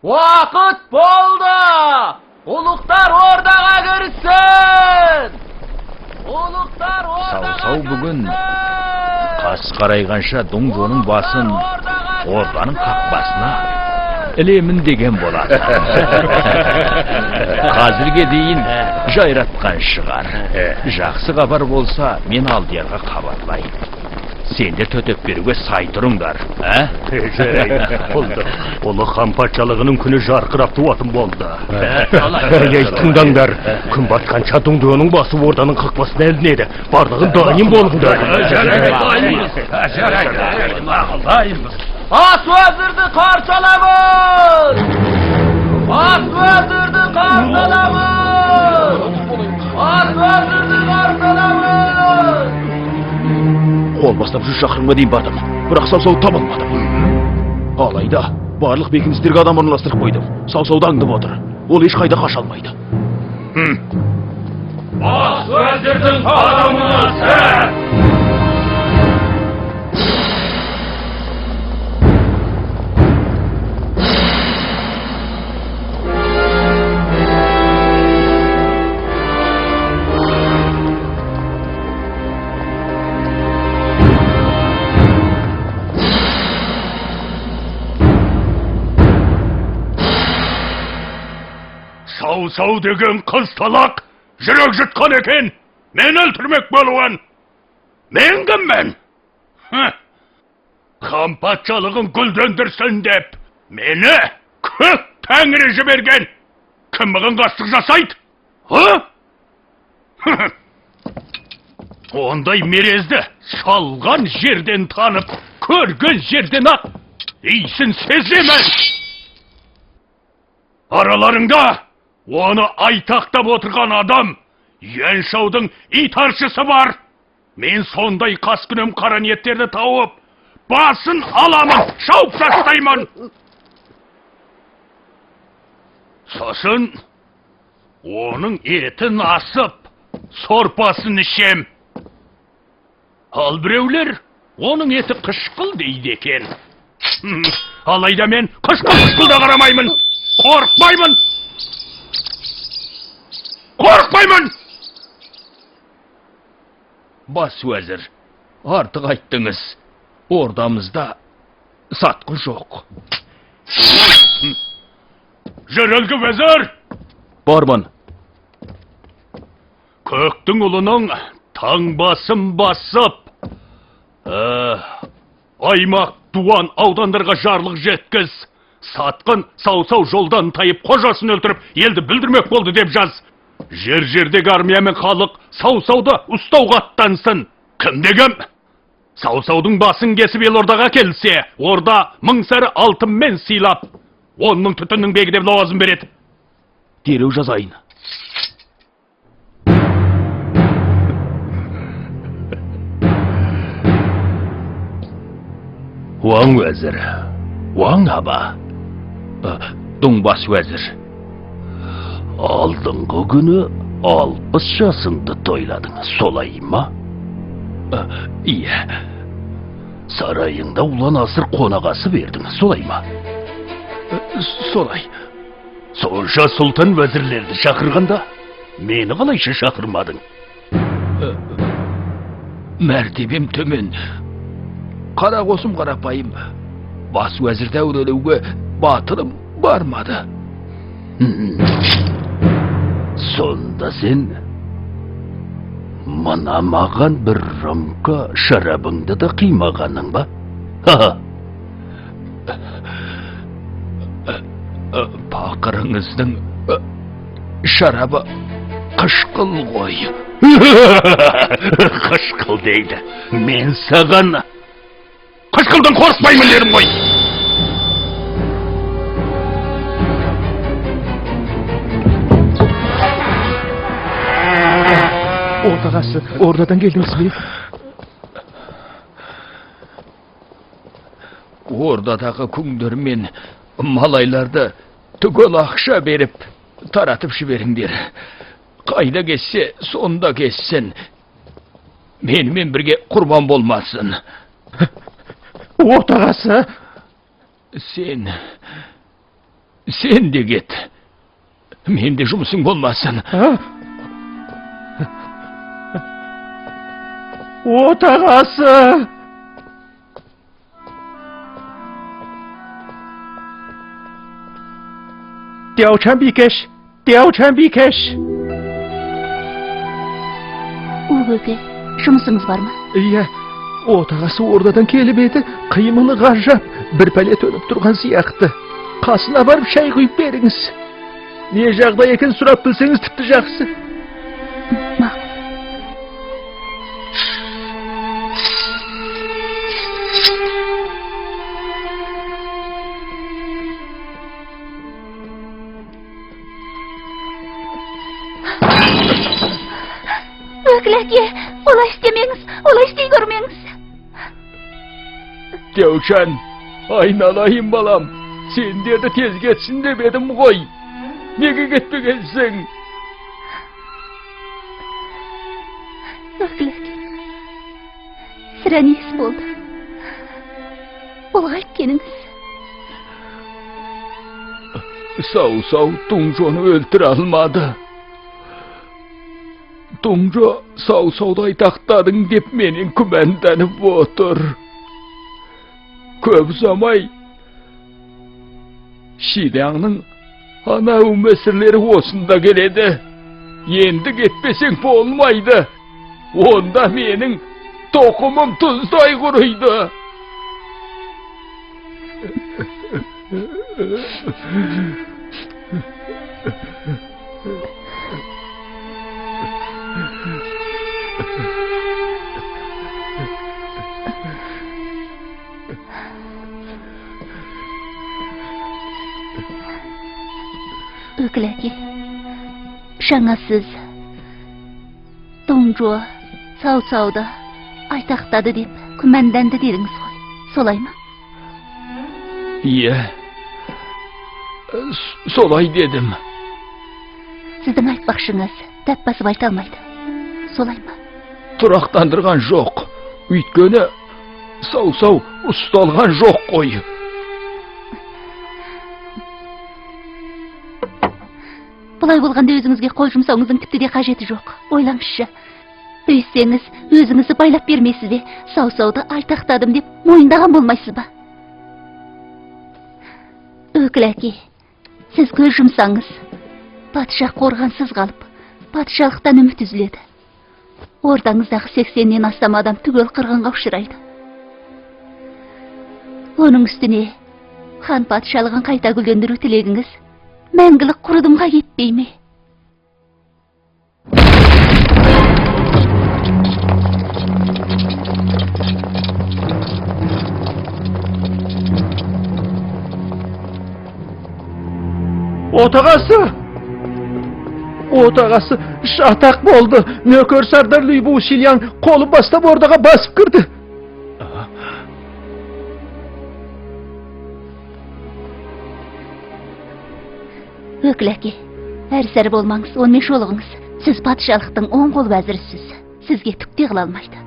Vakit boldu. Uluklar ordaga kirsin. Uluklar ordaga Сау бүгін қас қарайғанша Доңжоның басын орданың қақпасына ілемін деген болады. Қазірге дейін жайратқан шығар. Жақсы хабар болса, мен алдиярға хабарлайын. Сенде төтеп беруге сай тұрыңдар, Болды. Олы хан патшалығының күні жарқырап туатын болды. Тыңдаңдар, күн батқанша Доңжоның басы орданың қақпасына ілінеді. Барлығын дайын болыңдар. As vezirdi qarşalamız! As vezirdi qarşalamız! As vezirdi qarşalamız! Қол бастап 100 шақырымға дейін бардым, бірақ сау-сау табылмадым. Алайда, барлық бекіністерге адам орналастырып қойдым. Сау-сауды аңдып отыр. Ол ешқайда қаша алмайды. Ас уәзірдің адамына сәт! Сау деген қыз талақ жүрек жұтқан екен. Мен өлтірмек болуын. Мен кіммін? Хан патшалығын гүлдендірсін деп мені көк тәңірі жіберген. Кім маған қастық жасайды? Ондай мерезді шалған жерден танып, көрген жерден ақ исін сеземін. Араларыңда оны айтақтап отырған адам, Еншаудың итаршысы бар. Мен сондай қаскүнем қара ниеттерді тауып, басын аламын, шауып тастаймын. Сосын, оның етін асып, сорпасын ішем. Ал біреулер, оның еті қышқыл дейді екен. Алайда мен қышқыл да қарамаймын, қорықпаймын. Қорықпаймын! Бас уәзір, артық айттыңыз. Ордамызда сатқы жоқ. Жөрелгі вәзір! Бармын. Көктің ұлының таңбасын басып, аймақ дуан аудандарға жарлық жеткіз. Сатқын сау-сау жолдан тайып қожасын өлтіріп, елді білдірмек болды деп жаз. Жер-жердегі армия мен халық сау-сауды ұстауға аттансын. Кім-дегім? Сау-саудың басын кесіп Елордаға келсе, орда 1000 сәрі алтынмен сыйлап, 10 000 түтіннің бегі деп лауазым береді. Дереу жазайын. Уаң уәзір, уаң аба. Доңбас уәзір. Алдыңғы күні 60 жасыңды тойладың, солай ма? Иә. Сарайыңда ұлан асыр қонағасы бердің, солай ма? Солай. Сонша сұлтан вәзірлерді шақырғанда, мені қалайша шақырмадың? Мәртебем төмен. Қара қосым қарапайым. Бас уәзірді әурелеуге батылым бармады. Сонда сен мына маған бір рөмка шарабыңды да қимағаның ба? Пақырыңыздың шарабы қышқыл ғой. Қышқыл дейді. Мен саған қышқылдан қорықпаймын дедім ғой. Ortağası, oradan geldiniz mi? Ордадағы күңдер мен малайларды түгел ақша беріп таратып жіберіңдер. Қайда кетсе, сонда кетсін. Менімен бірге құрбан болмасын. Ortağası. Sen de git. Менде жұмысың болмасын. Отағасы! Девчан бикеш! Девчан бикеш! Өгеге, жұмысыңыз бар ма? Иә, отағасы ордадан келіп еді, қимылы ғажап, бір пәле төніп тұрған сияқты. Қасына барып шай құйып беріңіз. Не жағдай екен сұрап білсеңіз тіпті жақсы. Мақұл. Өкіләке, олай істемеңіз, олай істей көрмеңіз. Девчан, айналайын балам. Сендерді тез кетсін деп едім ғой. Неге кетпегенсің? Өкіләке, сірә несі болды? Болға еткеніңіз. Сау-сау Тұңжоны өлтіре алмады. Тұңжо сау-сауды айтақтадың деп менен күмәнданып отыр. Көп ұзамай Шилаңның анау мәсірлері осында келеді. Енді кетпесең болмайды. Онда менің тоқымым тұздай құрыйды. Өкіләке, жаңа сіз Тұңжо сау-сауды айтақтады деп күмәнданды дедіңіз ғой, солай ма? Иә, солай дедім. Сіздің айтпақшыңыз тәп басып айта алмайды, солай ма? Тұрақтандырған жоқ, өйткені сау-сау ұсталған жоқ қой. Бұлай болғанда өзіңізге қол жұмсауыңыздың тіпті де қажеті жоқ. Ойлаңызшы. Өйсеңіз, өзіңізді байлап бермейсіз бе? Сау-сауды айтақтадым деп мойындаған болмайсыз ба? Өкіләке, сіз көз жұмсаңыз, патша қорғансыз қалып, патшалықтан үміт үзіледі. Ордаңыздағы 80-нен астам адам түгел қырғынға ұшырайды. Оның үстіне, хан патшалығын қайта гүлдендіру тілегіңіз мәңгілік құрыдымға кетпей ме? Отағасы! Отағасы шатақ болды. Нөкер сардар Лүйбу Шилияң қолы бастап ордаға басып кірді. Өкіләке, әр сәрі болмаңыз, онымен жолығыңыз. Сіз патшалықтың оң қол вәзірісіз. Сізге түк те қыла алмайды.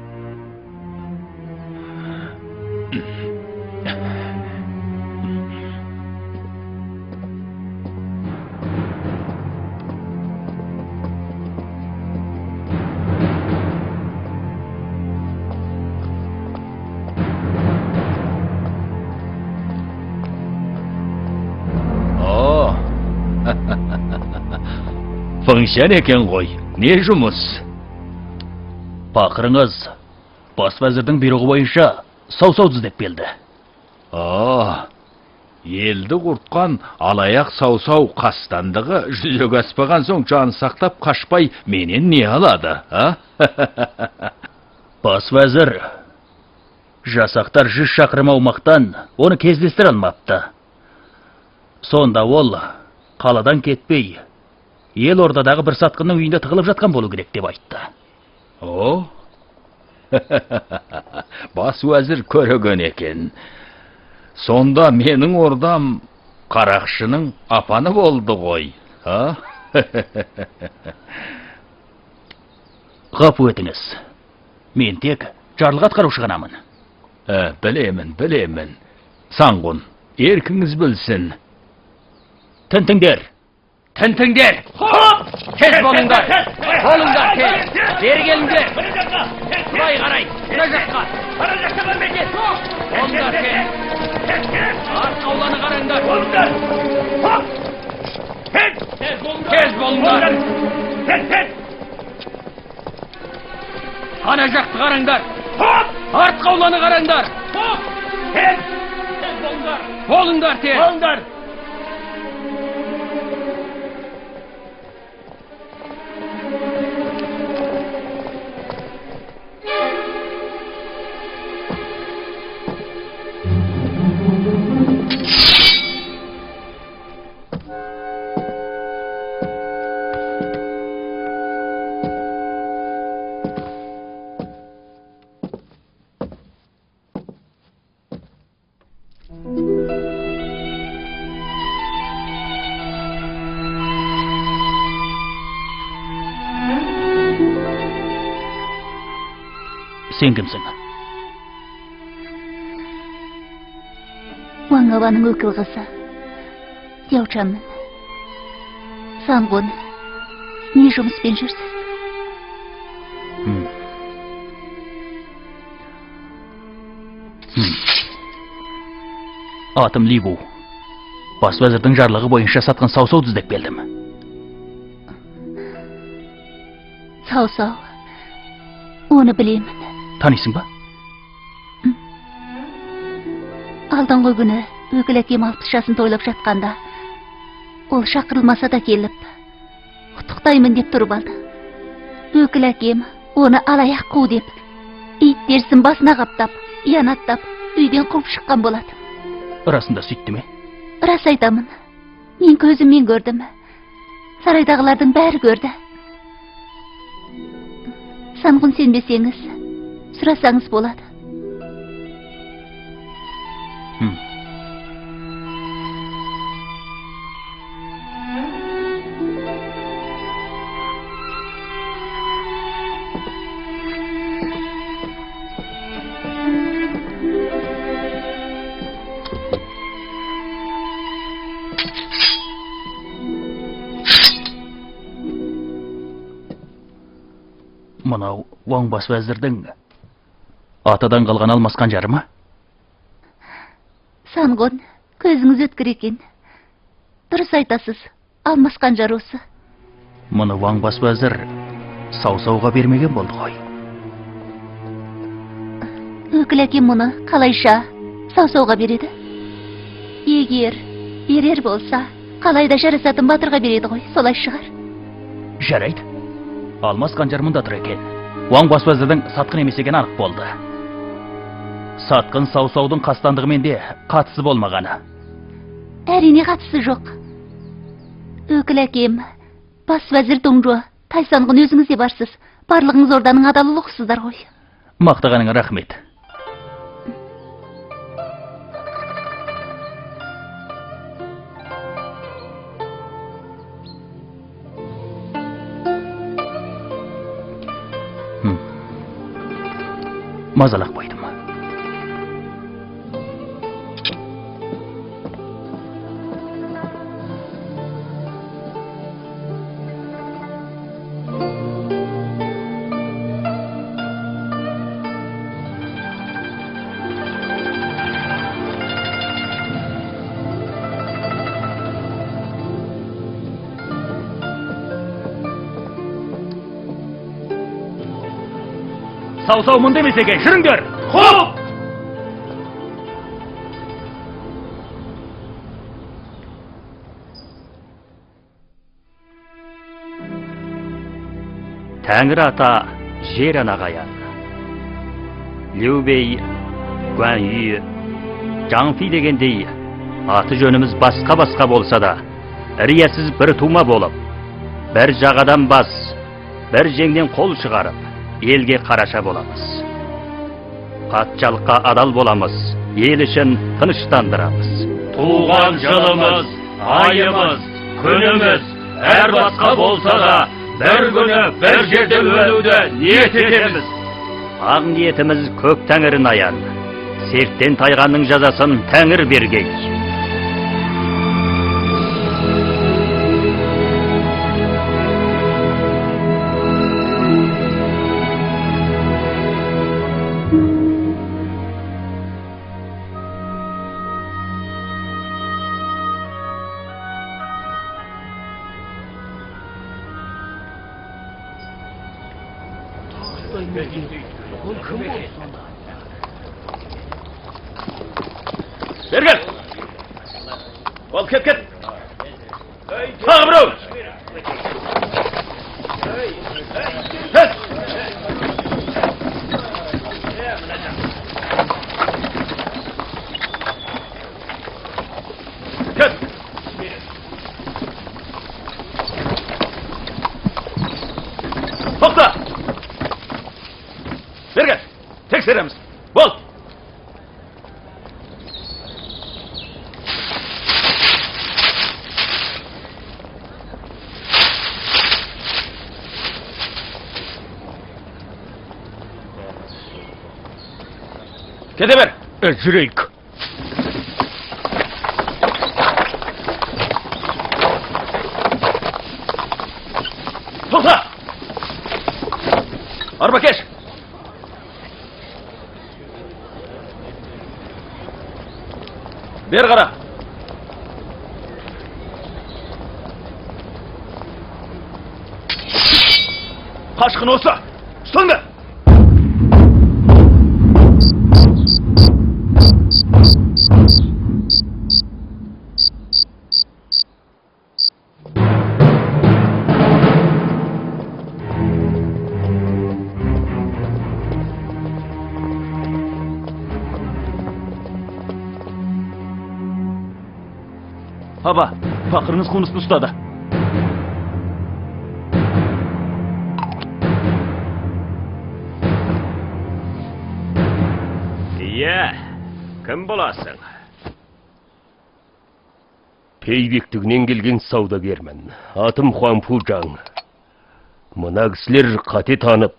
Фыңшан екен ғой, не жұмыс? Пақырыңыз, бас вәзірдің бұйрығы бойынша сау-сау іздеп келді. Елді құртқан алаяқ сау-сау қастандығы жүзеге аспаған соң жан сақтап қашпай менен не алады, Бас вәзір, жасақтар 100 шақырым аумақтан оны кездестіре алмапты. Сонда ол қаладан кетпей, ел ордадағы бір сатқынның үйінде тығылып жатқан болу керек деп айтты. Бас уәзір көреген екен. Сонда менің ордам қарақшының апаны болды ғой. Ғафу етіңіз. Мен тек жарлық атқарушы ғанамын. Білемін. Саңғұн, еркіңіз білсін. Тінтіңдер! Тінтіңдер! Тез болыңдар! Болыңдар тез! Бері келіңдер! Былай қарай! Мына жаққа! Болыңдар тез! Артқы ауланы қараңдар! Тез болыңдар! Ана жақты қараңдар! Артқы ауланы қараңдар! Болыңдар тез! Sen kimsin? Ваң абаның өкіл қызы. Яучанмын. Санғон, не жұмыспен жүрсіз? Атым Либу. Бас вәзірдің жарлығы бойынша сатқын сау-сау іздеп келдім. Сау-сау. Оны білемін. Танисың ба? Алдыңғы күні өкіл әкем 60 жасын тойлап жатқанда, ол шақырылмаса да келіп, құттықтаймын деп тұрып алды. Өкіл әкем оны алаяқ қу деп, ит терісін басына қаптап, иянаттап, үйден қуып шыққан болады. Расында сөйтті ме? Рас айтамын. Мен көзіммен көрдім. Сарайдағылардың бәрі көрді. Санғын сенбесеңіз, сұрасаңыз болады. Мынау Ваң бас вәзірдің атадан қалған алмас қанжары ма? Санғон, көзіңіз өткір екен. Дұрыс айтасыз, алмас қанжар осы. Мұны Ваң бас вәзір сау-сауға бермеген болды ғой. Өкіл әкем мұны қалайша сау-сауға береді? Егер берер болса, қалайда жарасатын батырға береді ғой, солай шығар. Жарайды. Алмас қанжар мұнда тұр екен. Ваң бас вәзірдің сатқын емес екені анық болды. Сатқын сау-саудың қастандығымен де қатысы болмағаны. Әрине қатысы жоқ. Өкіл әкем, бас вәзір Доңжо, Тайсанғын өзіңіз де барсыз. Барлығыңыз орданың адалы ұқсыздар ғой. Мақтағаныңа рахмет. Мазалақ қойдым. Сау-сау мұнда емес екен, жүріңдер! Хоп! Тәңір ата жер анағаян. Лю Бей, Гуан Ю, Жаң Фи дегендей, аты жөніміз басқа-басқа болса да, іриясіз бір тума болып, бір жағадан бас, бір жеңден қол шығарып, елге қараша боламыз. Патшалыққа адал боламыз, ел үшін тыныштандырамыз. Туған жылымыз, айымыз, күніміз, әр басқа болса да, бір күні бір жерде өлуді ниет етеміз. Ақ ниетіміз көк тәңірін аян, серттен тайғанның жазасын тәңір бергей. Бергел! Ол кет! Тағы біреу! Кет! Кет! Тоқта! Бергел! Тексереміз! Бол! Kete ver! Жүрейік. Toxta! Arba keş! Ver qara! Qaşqın olsa, üstünde! Haba, fakırınız konusunu ustadı. Iya, kim bolasың? Пейбектігінен келген саудагермін. Атым Хуан Пужаң. Мына кісілер қате танып,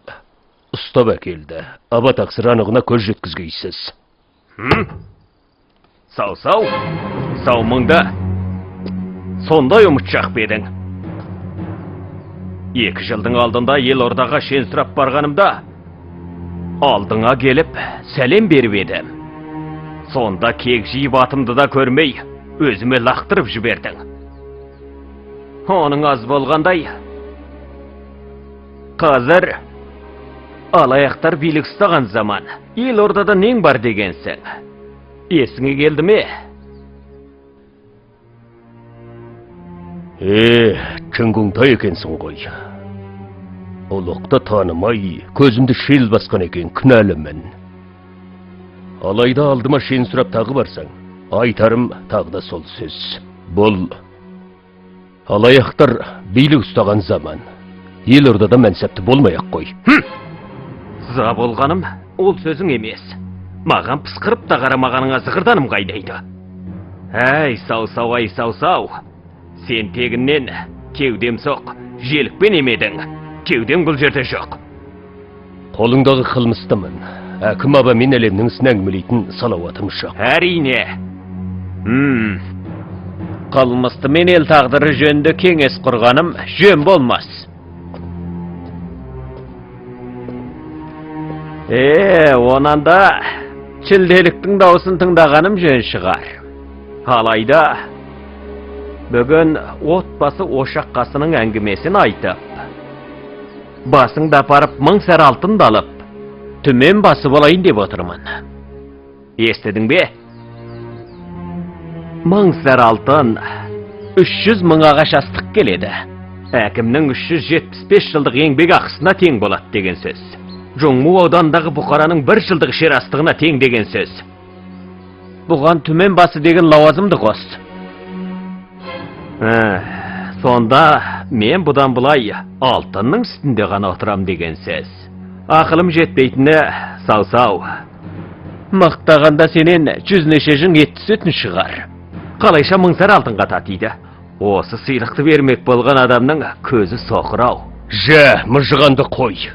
ұстап әкелді. Аба тақсыр анығына көз жеткізгейсіз. Сау-сау, саумыңда. Сондай ұмытшақ бедің. 2 жылдың алдында ел ордаға шен сұрап барғанымда, алдыңа келіп, сәлем беріп едім. Сонда кек жиып атымды да көрмей, өзіме лақтырып жібердің. Оның аз болғандай, қазір алаяқтар билік ұстаған заман, ел ордада нең бар дегенсің. Есіңе келді ме? Чыңғыңда екенсің ғой. Ұлықта танымай, көзімді шел басқан екен, күнәлімін. Алайда алдыма шен сұрап тағы барсаң, айтарым тағы да сол сөз. Бұл алаяқтар билік ұстаған заман. Ел ордада мәнсәпті болмай-ақ қой. За болғаным, ол сөзің емес. Маған пысқырып та қарамағаныңа зығырданым қайдайды. Әй, сау-сау, ай, сау-сау. Сен тегіннен кеудем соқ, желікпен емедің. Кеудем бұл жерде жоқ. Қолыңдағы қылмыстымын. Әкім аба мен әлемнің ісін әңгімелейтін салауатым жоқ. Әрине. Қылмысты мен ел тағдыры жөнді кеңес құрғаным жөн болмас. Онанда шілделіктің даусын тыңдағаным жөн шығар. Алайда бүгін отбасы ошақ қасының әңгімесін айтып, басыңда апарып 1000 сәр алтынды алып, түмен басы болайын деп отырмын. Естідің бе? 1000 сәр алтын 300 мыңға астық келеді. Әкімнің 375 жылдық еңбек ақысына тең болады деген сөз. Жоңму аудандағы бұқараның 1 жылдық шер астығына тең деген сөз. Бұған түмен басы деген лауазымды қос. Сонда мен бұдан бұлай алтынның үстінде ғана отырам деген сөз. Ақылым жетпейтіні сау-сау. Мақтағанда сенен 100 неше жын етті сөтін шығар. Қалайша 1000 сәр алтынға татиды. Осы сыйлықты бермек болған адамның көзі соқырау. Мұжығанды қой.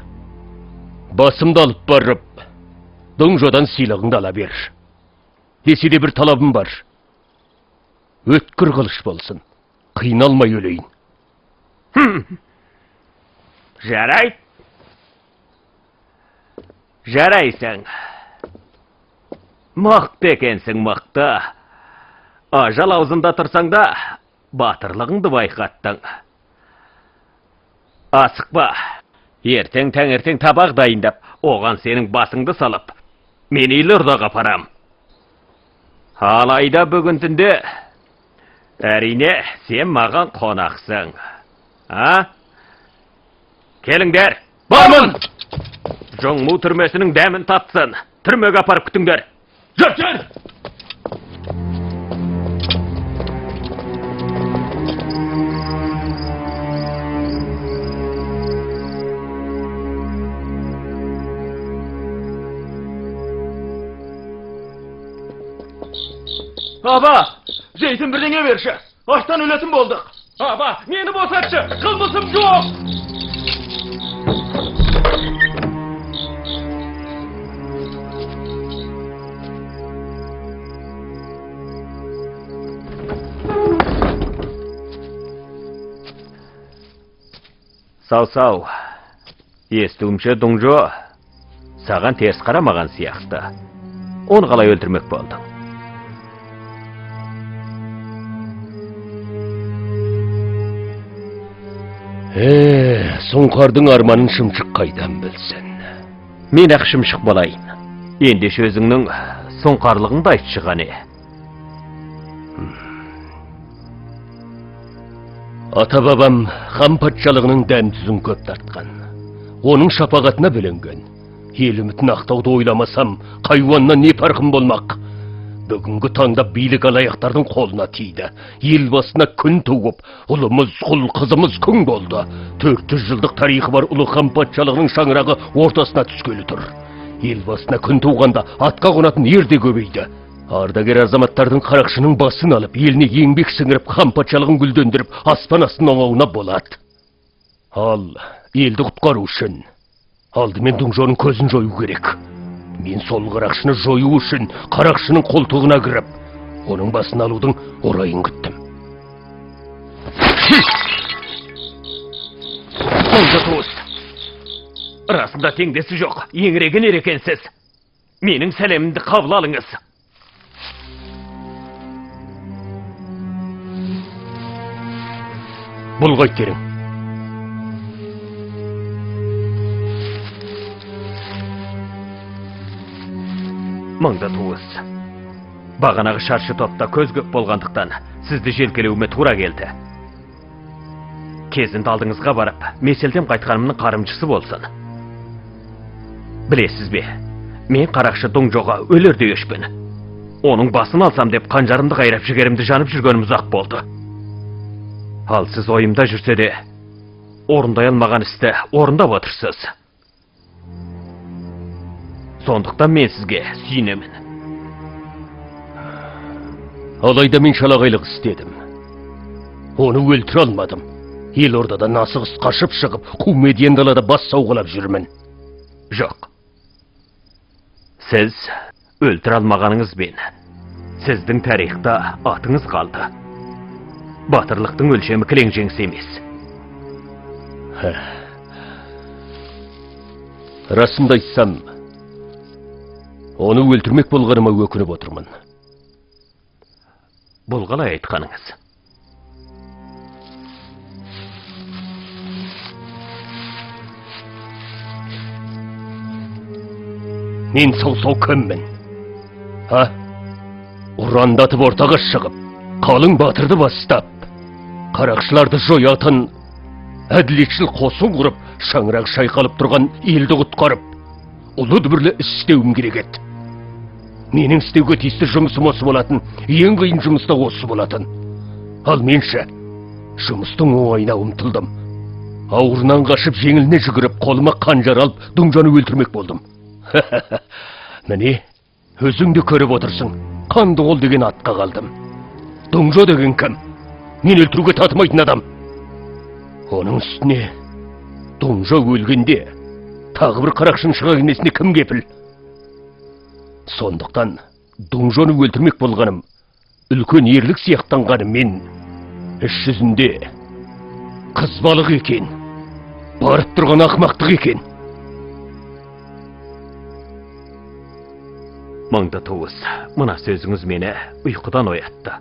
Басымды алып барып, доңжодан сыйлығыңды ала бер. Десе де бір талабым бар. Өткір қылыш болсын. Қиналмай өлейін. Жарайсың. Мықты екенсің, мықты. Ажал аузында тұрсаң да, батырлығыңды байқаттың. Асықпа, Ертең таңертең табақ дайындап, оған сенің басыңды салып, мен Елордаға апарам. Алайда бүгін түнде, әрине, сен маған қонақсың. Келіңдер, бармын! Жоңму түрмесінің дәмін татсын. Түрмеге апарып күтіңдер. Жүр! Aba, Zeytin birine verşi. Açtan öletim olduk. Aba, meni bosatçı. Kılmısım yok. Сау-сау. Естуімше Доңжо саған терс қарамаған сияқты. Оны қалай өлтірмек болдың? Сұңқардың арманын шымшық қайдан білсін? Мен ақ шымшық болайын. Ендеше өзіңнің сұңқарлығыңды айтшы ғане. Ата-бабам хан патшалығының дәм тұзын көп тартқан. Оның шапағатына бөленген. Ел үмітін ақтауды ойламасам, қайуаннан не парқым болмақ? Бүгінгі таңда билік алаяқтардың қолына тиді. Ел басына күн туып, ұлымыз құл, қызымыз күң болды. 400 жылдық тарихы бар ұлы хан патшалығының шаңырағы ортасына түскелі тұр. Ел басына күн туғанда атқа қонатын ер де көбейді. Ардагер азаматтардың қарақшының басын алып, еліне еңбек сіңіріп, хан патшалығын гүлдендіріп, аспан астын оңауына болады. Ал елді құтқару үшін алдымен Доңжоның көзін жою керек. Мен сол қарақшыны жою үшін қарақшының қолтығына кіріп, оның басын алудың орайын күттім. Доңжо туыс. Расында теңдесі жоқ, еңіреген ерекенсіз. Менің сәлемімді қабыл алыңыз. Бұл қайтерің? Мыңды туыс. Бағанағы шаршы топта көз көп болғандықтан сізді желкелеуіме тура келді. Кезінде алдыңызға барып, меселден қайтқанымның қарымшысы болсын. Білесіз бе, мен қарақшы Доңжоға өлерде өшпін. Оның басын алсам деп қанжарымды қайрап жігерімді жанып жүргеніміз ақ болды. Ал сіз ойымда жүрсе де, орындай алмаған істі орындап отырсыз. Сондықтан мен сізге сүйінемін. Алайда мен шалағайлық істедім. Оны өлтіре алмадым. Елордадан асығыс қашып шығып, қу медиен далада бас сауғалап жүрмін. Жоқ. Сіз өлтіре алмағаныңызбен сіздің тарихта атыңыз қалды. Батырлықтың өлшемі кілең жеңіс емес. Расымды айтсам, оны өлтірмек болғаныма өкініп отырмын. Бұл қалай айтқаныңыз? Мен сау-сау кіммін? Ұрандатып ортаға шығып, қалың батырды бастап, қарақшыларды жоятын, әділетшіл қосын құрып, шаңырақ шайқалып тұрған елді құтқарып, ұлы дүбірлі істеуім керек еді. Менің істеуге тиісті жұмысым осы болатын, ең қиын жұмыста осы болатын. Ал менше, жұмыстың оңайына ұмтылдым. Ауырынан қашып, жеңіліне жүгіріп, қолыма қанжар алып, Доңжоны өлтірмек болдым. Міне, өзіңді көріп отырсың, қанды қол деген атқа қалдым. Доңжо деген кім? Мен өлтіруге татымайтын адам. Оның үстіне, Доңжо өлгенде, тағы бір қарақшының шыға келмесіне кім кепіл? Сондықтан, Доңжоны өлтірмек болғаным, үлкен ерлік сияқтанғаным мен, іс жүзінде қызбалық екен, барып тұрған ақмақтық екен. Мыңды туыс, мына сөзіңіз мені ұйқыдан оятты.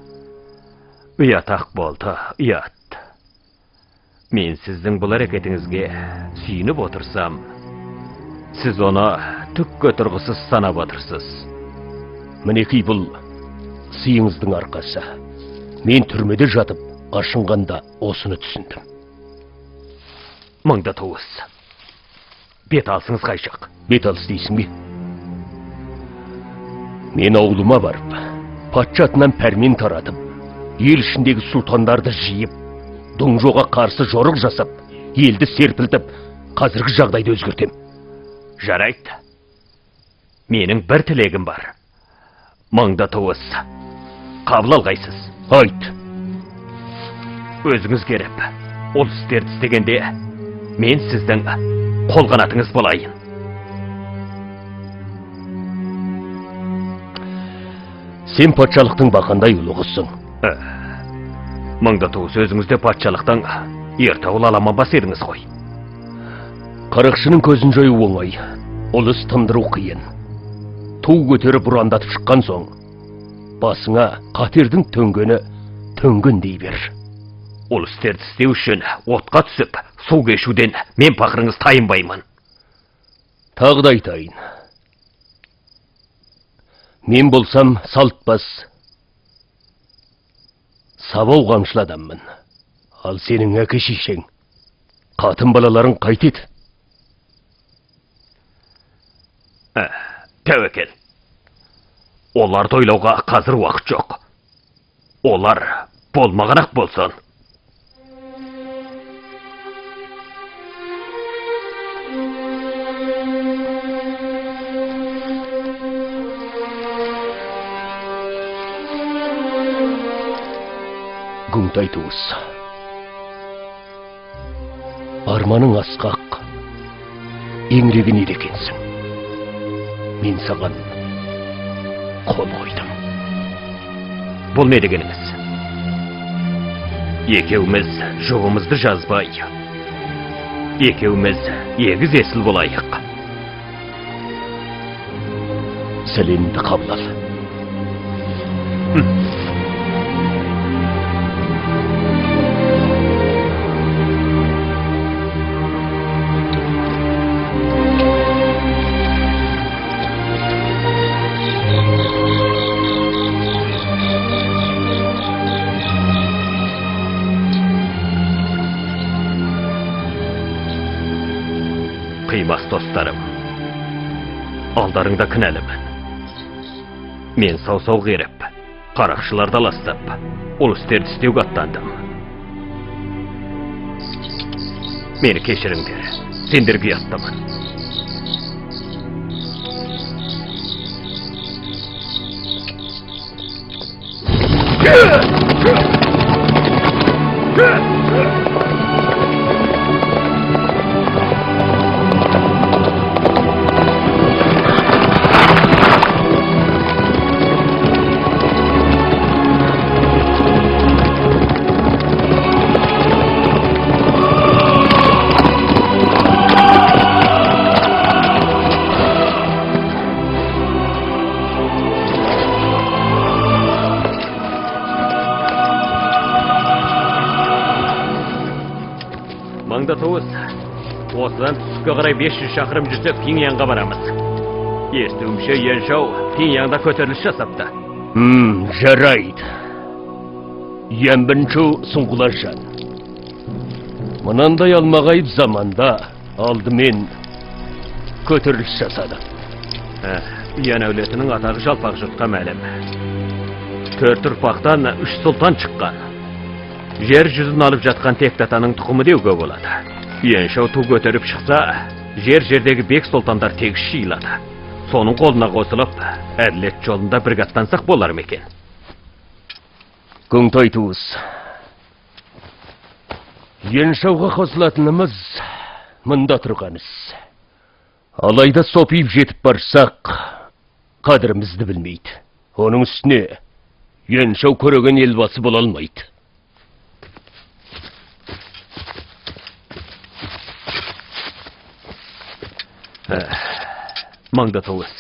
Ұят ақ болды, ұят. Мен сіздің бұл әрекетіңізге сүйініп отырсам, сіз оны түкке тұрғысыз санап отырсыз. Мінекей бұл сыйыңыздың арқасы. Мен түрмеде жатып, ашынғанда осыны түсіндім. Мыңда туыс. Бет алсыңыз қай жақ? Бет алыс дейсің бе? Мен ауылыма барып, патша атынан пәрмен таратып, ел ішіндегі сұлтандарды жиып, Доңжоға қарсы жорық жасап, елді серпілтіп, қазіргі жағдайды өзгертем. Жарайды. Менің бір тілегім бар. Мыңда туыс. Қабыл алғайсыз. Айт. Өзіңіз керіп, ол істерді істегенде, мен сіздің қолғанатыңыз болайын. Сен патшалықтың бақандай ұлығысың. Мыңда туыс, өзіңізде патшалықтың ертауыл алама бас едіңіз ғой. Қарақшының көзін жою оңай, ол іс тындыру қиын. Ту көтеріп ұрандатып шыққан соң, басыңа қатердің төнгені төнгін дей бер. Ол істерді істеу үшін отқа түсіп, су кешуден мен пақырыңыз тайынбаймын. Тағы да айтайын. Мен болсам салтпас, сабау қамшылы адаммын. Ал сенің әке шешең, қатын балаларың қайтеді? Тәуекел. Оларды ойлауға қазір уақыт жоқ. Олар болмағанақ болсын. Күңтай туыс. Арманың асқақ, еңірегі не екенсің? Мен саған қол қойдым. Бұл не дегеніңіз? Екеуміз жұбымызды жазбай, екеуміз егіз есіл болайық. Сәлемді қабыл ал. Қимас достарым, алдарыңда кінәлімін. Мен сау-сау қеріп, қарақшыларды аластап, ол істерді істеуге аттандым. Мені кешіріңдер, сендерге ұяттымын. Маңда туыс, осыдан түске қарай 500 шақырым жүрсек Пиньянға барамыз. Естуімше Еншау Пиньянда көтеріліс жасапты. Жарайды. Ең бірінші сұңғылар жан. Мынандай алмағайып заманда алдымен көтеріліс жасады. Ең әулетінің атағы жалпақ жұртқа мәлім. 4 ұрпақтан 3 сұлтан шыққан. Жер жүзін алып жатқан тектатаның тұқымы деуге болады. Еншау ту көтеріп шықса, жердегі бек сұлтандар тегіс жиылады. Соның қолына қосылып, әділет жолында бірге аттансақ болар ма екен? Күңтай туыс. Еншауға қосылатынымыз мында тұрған іс. Алайда сопиып жетіп барсақ, қадірімізді білмейді. Оның үстіне Еншау көреген елбасы бола алмайды. Маңда туыс,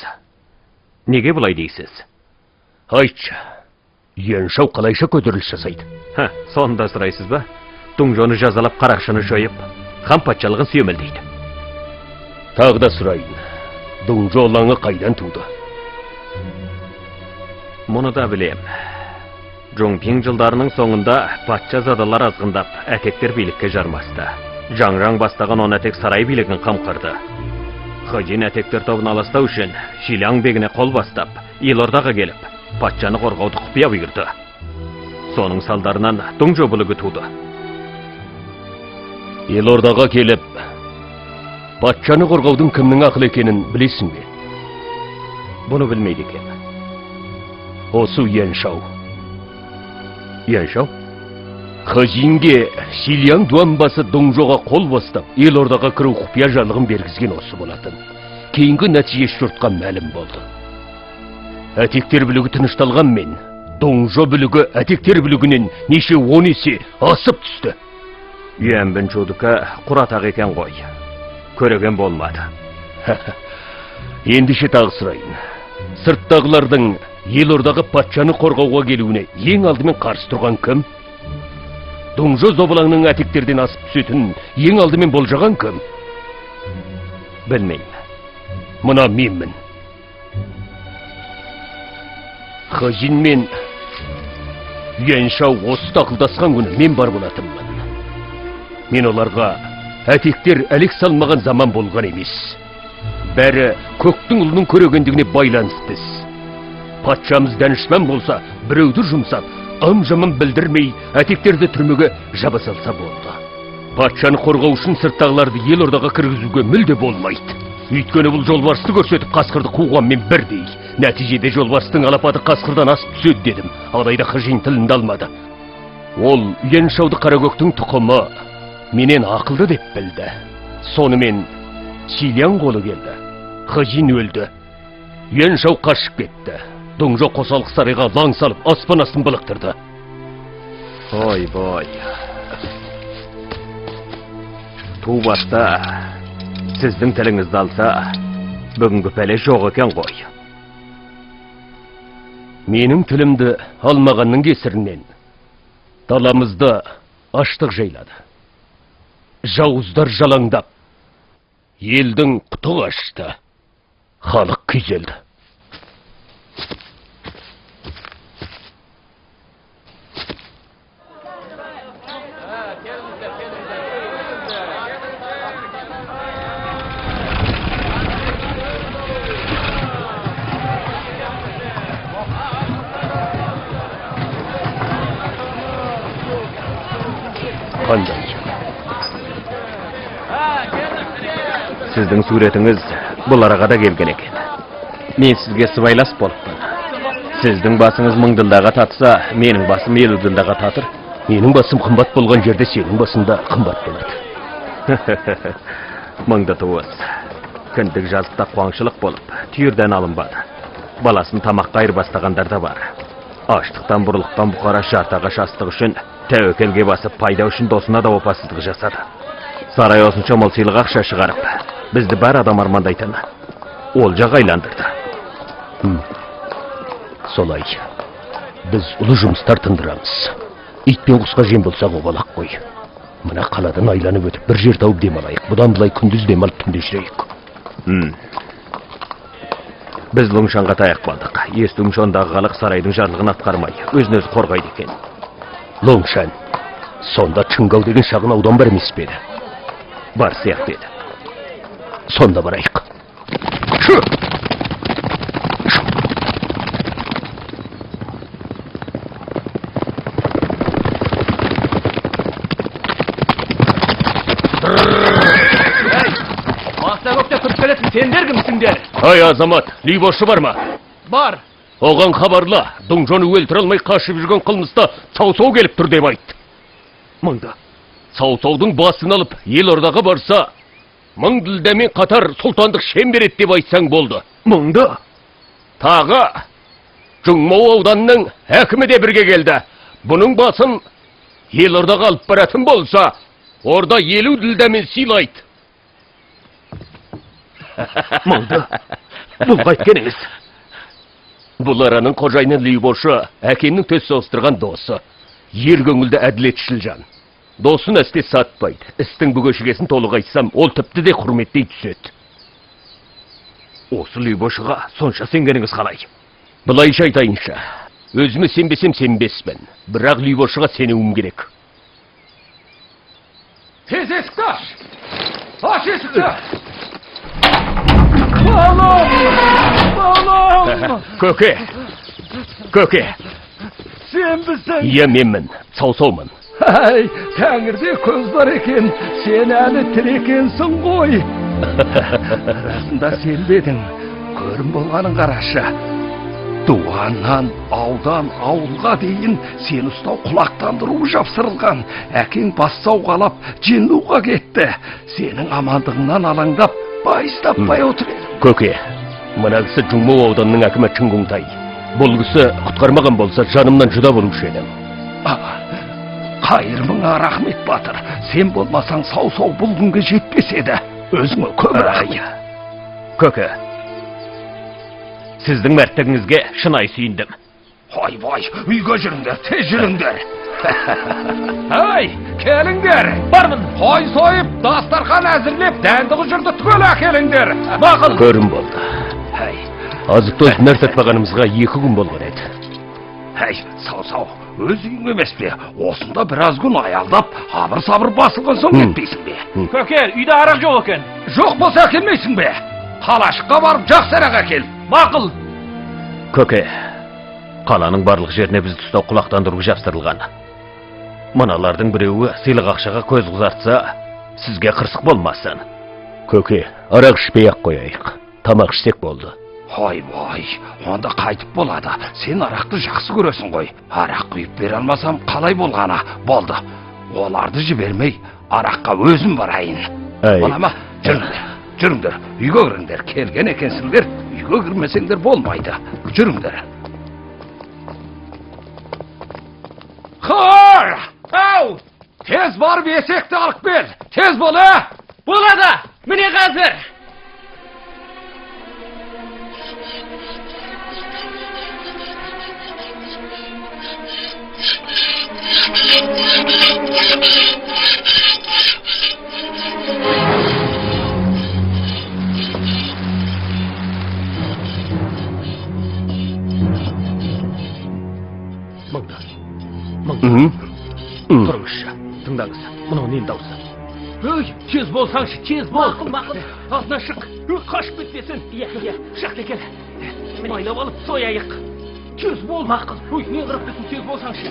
неге бұлай дейсіз? Айтшы, Еншау қалайша көтеріліс жасайды? Сонда сұрайсыз ба? Доңжоны жазалап қарақшыны жойып, хан патшалығын сүйемелдейді. Тағы да сұрайын. Доңжо олаңы қайдан туды? Мұны да білем. Жоңпин жылдарының соңында патша задалар азғындап, әтектер билікке жармасты. Жаңраң бастаған он әтек сарай билігін қамқырды. Хожин әтектер тобын аластау үшін Шиляң бегіне қол бастап, Елордаға келіп, патшаны қорғауды құпия бұйырды. Соның салдарынан Доңжо бүлігі туды. Елордаға келіп, патшаны қорғаудың кімнің ақыл екенін білесің бе? Бұны білмейді екен. Осы Яншау. Яншау? Хожинге Шиляң дуанбасы Доңжоға қол бастап, Елордаға кіру құпия жарлығын бергізген осы болатын. Кейінгі нәтиже жұртқа мәлім болды. Әтектер бүлігі тынышталғанмен, Доңжо бүлігі әтектер бүлігінен неше 10 есе асып түсті. Үйәнбін чудықы құратақ екен ғой. Көреген болмады. Ендеше тағы сұрайын. Сырттағылардың Елордаға патшаны қорғауға келуіне ең алдымен қарсы тұрған кім? Доңжо зобалаңның әтектерден асып түсетін ең алдымен болжаған кім? Білмеймін. Мұна менмін. Хожин мен Яншау осы тақылдасқан күні мен бар болатынмын. Мен оларға әтектер әлек салмаған заман болған емес. Бәрі көктің ұлының көрегендігіне байланысты іс. Патшамыз дәнішмән болса, біреуді жұмсап, ым-жымын білдірмей, әтектерді түрмеге жаба салса болды. Патшаны қорғау үшін сырттағыларды Елордаға кіргізуге мүлде болмайды. Өйткені бұл жолбарысты көрсетіп қасқырды қуғанмен бірдей. Нәтижеде жолбарыстың алапаты қасқырдан асып түседі дедім, алайда Хожин тілінді алмады. Ол Яншауды Қаракөктің тұқымы менен ақылды деп білді. Сонымен Шиляң қолы келді. Хожин өлді. Яншау қашып кетті. Доңжо қосалық сарайға лаң салып, аспан астын былықтырды. Ой-бой. Тубатта сіздің тіліңізді алса, бүгінгі пәле жоқ екен ғой. Менің тілімді алмағанның кесірінен даламызды аштық жайлады. Жауыздар жалаңдап, елдің құты қашты. Халық күйзелді. Қандай? Сіздің суретіңіз бұл араға да келген екен. Мен сізге сыбайлас болыппын. Сіздің басыңыз Мыңдылдаға татса, менің басым Елудылдаға татыр. Менің басым қымбат болған жерде сенің басында қымбат болады. Мыңды туыз. Кіндік жазықта қуаңшылық болып, түйірден алынбады. Баласын тамаққа айырбастағандар да бар. Аштықтан бұрылықтан бұқара жартаға шастық үшін тәуекелге басып, пайда үшін досына да опасыздық жасады. Сарай осынша мол сыйлық ақша шығарып, бізді бар адам армандайтын олжа айландырды. Солай. Біз ұлы жұмыстар тындырамыз. Итпен құсқа жем болса қоғалақ қой. Мына қаладан айланып өтіп бір жер тауып демалайық. Бұдан былай күндіз демалып түнде жүрейік. Біз Лоңшанға таяқ қалдық. Естуім сондағы халық сарайдың жарлығын атқармай, өзін-өзі қорғайды екен. Лоңшан, сонда Чыңгау деген шағын аудан бар емес пе еді? Бар сияқты еді. Сонда барайық. Көкте тұрып келетін сендер кімсіңдер? Ай азамат, Либошы бар ма? Бар. Оған хабарла, Доңжоны өлтіре алмай қашып жүрген қылмыста Саусау келіп тұр деп айт. Мыңды. Саусаудың басын алып, Елордаға барса, Мыңділдамен қатар сұлтандық шен береді деп айтсаң болды. Мыңды. Тағы, Жұңмау ауданның әкімі де бірге келді. Бұның басын Елордаға алып баратын болса, орда 50 ділдамен сыйлайды. Мыңды. Бұл қайткеніңіз. Бұл араның қожайыны Либошы, әкемнің төс соғыстырған досы. Ер көңілді әділетшіл жан. Досын әсте сатпайды. Істің бүгешігесін толық айтсам, ол тіпті де құрметтей түседі. Осы Любошыға сонша сенгеніңіз қалай? Былайша айтайынша, өзіме сенбесем сенбеспін. Бірақ Любошыға сенуім керек. Tez esik aç! Aç esik aç! Көке! Көке! Sen misin? Иә, менмін. Сау-саумын. Ay, Tengir'de köz var eken, sen әлі тірі екенсің ғой. Расында sen бедің, көрім болғаның қарашы. Дуаннан, аудан, ауылға дейін сен ұстау құлақтандыру жапсырылған. Әкең бассау қалап, жеңуға кетті. Сенің амандығыңнан алаңдап, байыз таппай отыр едім. Көке, мына кісі Жұмму ауданының әкімі Чыңгұңтай. Бұл кісі құтқармаған болса, жанымнан жүда болушы едім. Қайырмыңа рахмет батыр. Сен болмасаң сау-сау бұл күнге жетпес еді. Өзіңе көп рахмет. Көке, сіздің мәрттігіңізге шынай сүйіндім. Vay, үйге жүріңдер, тез жүріңдер. Ай, келіңдер. Бармын. Қой сойып, дастархан әзірлеп, дәнді жүрді түгел әкеліңдер. Мақұл. Көрім болды. Азық-тозық нәр сатпағанымызға 2 күн болған еді. Сау-сау, өз үйің емес бе? Осында біраз күн аялдап, абыр-сабыр басылған соң кетпейсің бе? Көке, үйде арақ жоқ екен. Жоқ болса әкелмейсің бе? Қалашыққа барып жақсырақ әкел. Мақұл. Көке, қаланың барлық жеріне бізді ұстау құлақтандыру жапсырылған. Мыналардың біреуі сыйлық ақшаға көз қызартса, сізге қырсық болмасын. Көке, арақ ішпей-ақ қояйық. Тамақ ішсек болды. Vay, онда қайтып болады. Сен арақты жақсы көресің ғой. Арақ құйып бере алмасам қалай болғаны болды. Оларды жібермей, араққа өзім барайын. Болама, жүріңдер, үйге кіріңдер. Келген екенсіңдер, үйге кірмесеңдер болмайды. Жүріңдер. Қыр! Ау! Тез барып есекті алып кел. Тез бол, Болады, міне қазір. Тұрыңызшы, тыңдаңыз, мынау нен даусы? Тез болсаңшы, тез бол. Мақұл. Алдына шық, қашып кетпесін. Иә, шақты кел. Майлап алып сояйық. Тез бол. Мақұл. Не қырып кетсін, тез болсаңшы.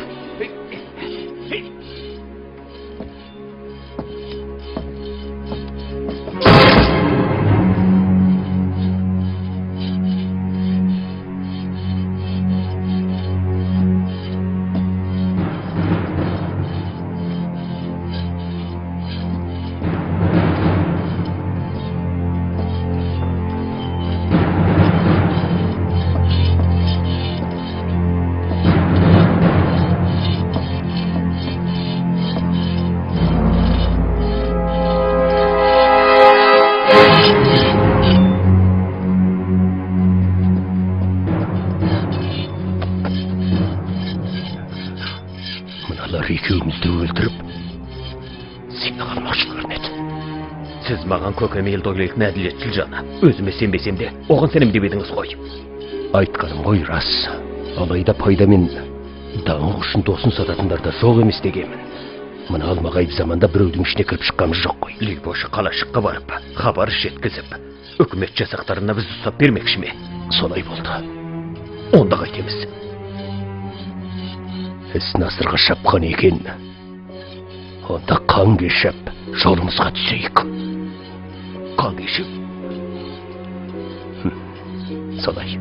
Екеумізді өлтіріп, сені қалмақшы көрінеді. Сіз маған көкем елді ойлайық әділетшіл жаны. Өзіме сенбесем де, оған сенім деп едіңіз ғой. Айтқаным ғой рас. Алайда пайдамен даңық үшін досын сататындар да жоқ емес дегенмін. Мына алмағайып заманда біреудің ішіне кіріп шыққамыз жоқ қой. Любоша қалашыққа барып, хабар жеткізіп, үкімет жасақтарына біз ұстап бермекші ме? Солай болды. Онда қайтеміз. Іс насырға шапқан екен. Онда қан кешіп, жолымызға түсейік. Қан кешіп? Солай.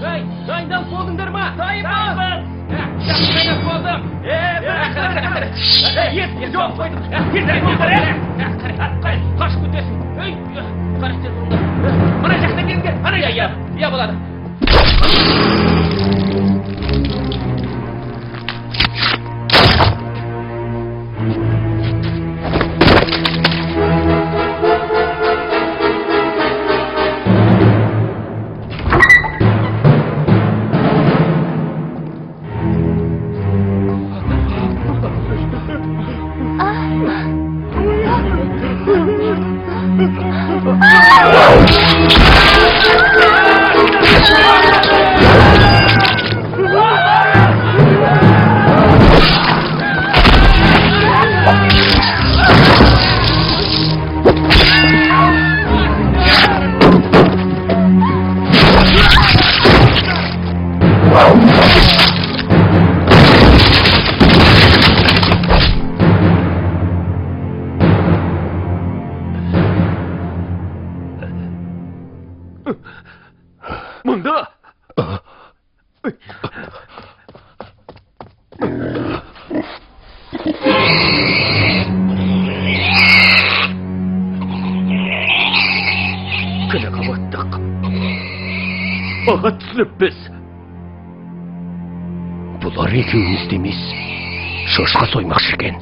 Дайындалып болдыңдар ма? Дайынбыз! Жақсы дайындалып болдым. Жол қойдым. Қашып өтесің. Қараштер болыңдар. Мына жақта келіңдер. Иә болады. Ага түсініппіз. Бұлар екеуіміз демес. Шошқа соймақшы екен.